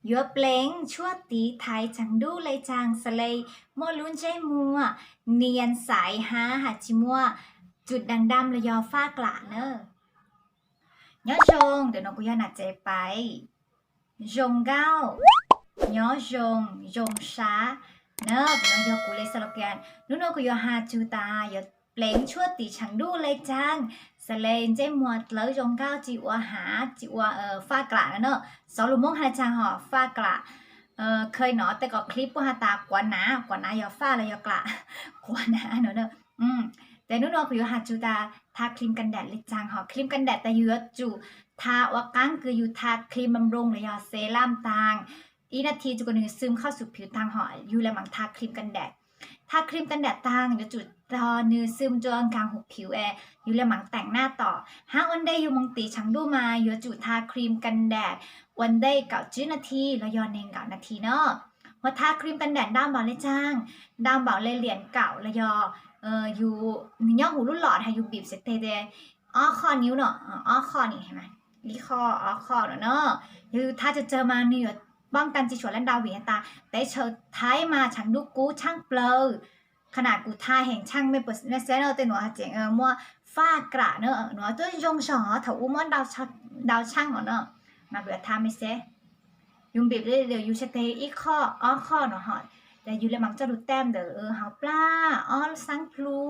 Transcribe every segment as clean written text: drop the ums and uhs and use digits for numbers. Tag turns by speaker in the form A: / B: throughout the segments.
A: Your playing chua tí thái chẳng đu lấy chàng sờ lây mua luôn chơi mua niên sải há hạt chi muaจุดดำๆเลยยอฟ้ากละเนอะย้อจงเดี๋ยวน้องกุยานัดใจไปจงเก้าย้อจงช้าเนอะน้องยอกูเลยสโลแกนนู้นกุยาหาจูตายอเปล่งชั่วตีฉังดูเลยจังสเลนเจมัวเลยจงเก้าจิวหาจิวฟ้ากละเนอะสอลุมงฮาจังหอฟ้ากละเคยเนาะแต่ก็คลิปว่าตากว่าน้ายอฟ้าเลยยอกละกว่าน้าเนอะแต่นู้นก็อยู่หาจูตาทาครีมกันแดดเลยจังหอครีมกันแดดแต่อยู่จูทาว่ากั้งคืออยู่ทาครีมบำรุงเลยยอเซรั่มต่างอีนาทีจูก็นึงซึมเข้าสู่ผิวทางหออยู่แล้วมังทาครีมกันแดดทาครีมกันแดดต่างอยู่จุดตอนื้อซึมจนกลางหุบผิวอยู่แล้วมังแต่งหน้าต่อหาวันได้อยู่มงตีชังดูมาอยู่จุดทาครีมกันแดดวันได้9 นาทีแล้วยอเอง9 นาทีเนาะว่าทาครีมกันแดดด้ามเบาเลยจ้างด้ามเบาเลยเหรียญเก่าแล้วยออยู่ย่อหูรุ่นหลอดให้อยู่บีบเสร็จเตะอ้อคอนิ้วเนาะอ้อคอนี่เห็นไหมลีคออ้อคอเนาะคือถ้าจะเจอมาเนี่ยป้องกันจิชวนและดาววิญตาแต่เชิดท้ายมาฉันดูกูช่างเปลือขนาดกูทายแห่งช่างไม่เปิดไม่เซนเนอร์แต่หนูเจ๋งมัวฟ้ากระเนาะหนูตัวยงสอถอุ้มดาวช่างเนาะมาเบื่อทาไม่เซยุงบีบเดี๋ยวยูเชเตอีคออ้อคอเนาะหอดแต่ยูเลยมักจะดูแต้มเด้อเฮาปลาอ้อซังพลู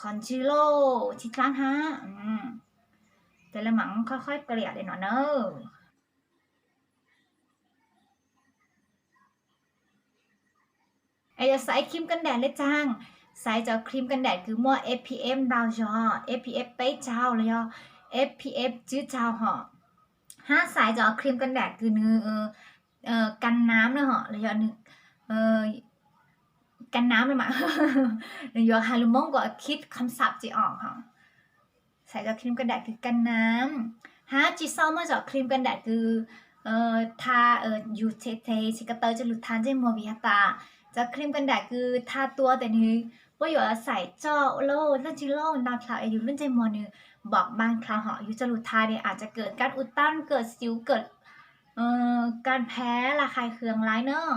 A: คอนจิโร่ชิคลานฮะแต่ละมังค่อยๆเกลี่ยเลยเนาะไอ้จะใส่ครีมกันแดดเลยจังใส่จะครีมกันแดดคือมั่ว SPF ดาวจอ SPF เป๊ะเจ้าเลยอ่ะ SPF จื้อเจ้าห่อห้าสายจะครีมกันแดดคือเนื้อกันน้ำเนาะห่อเลยอ่ะนึกกันน้ำเลยมั้ยเดี๋ยวฮารุมงก็คิดคำศัพท์จีออกค่ะใส่จะครีมกันแดดคือกันน้ำฮะจีซ้อมมาจากครีมกันแดดคือทายูเทชิกาเตอร์จะหลุดทานเจมัววิฮตาจะครีมกันแดดคือทาตัวแต่นี้ว่าอยู่ใส่เจาะโล่เรื่องจิโล่ดาวคลาวอยู่เรื่องเจมัวนึงบอกบางคราวเหาะอยู่จะหลุดทาเนี่ยอาจจะเกิดการอุดตันเกิดสิวเกิดการแพ้ระคายเคืองร้ายเนอะ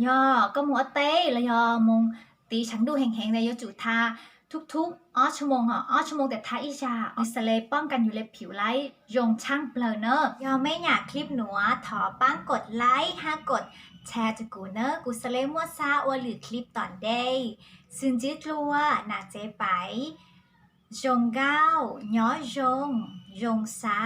A: ย่อก็มัวเต้แล้วยอมงตีฉันดูแห้งๆในยจุทาทุกชั่วโมงเหรอชั่วโมงแต่ท้าอิชาอิสเลป้องกันอยู่เลยผิวไล่ยงช่างเปลเนอร์ยอไม่อยากคลิปหนัวถอป้างกดไลค์กดแชร์จากกูเนอร์กูสเลมัวซาอวหรือคลิปตอนเดย์ซึ่งจื้อกลัวหนาเจไปจงเก้าย้อยงซา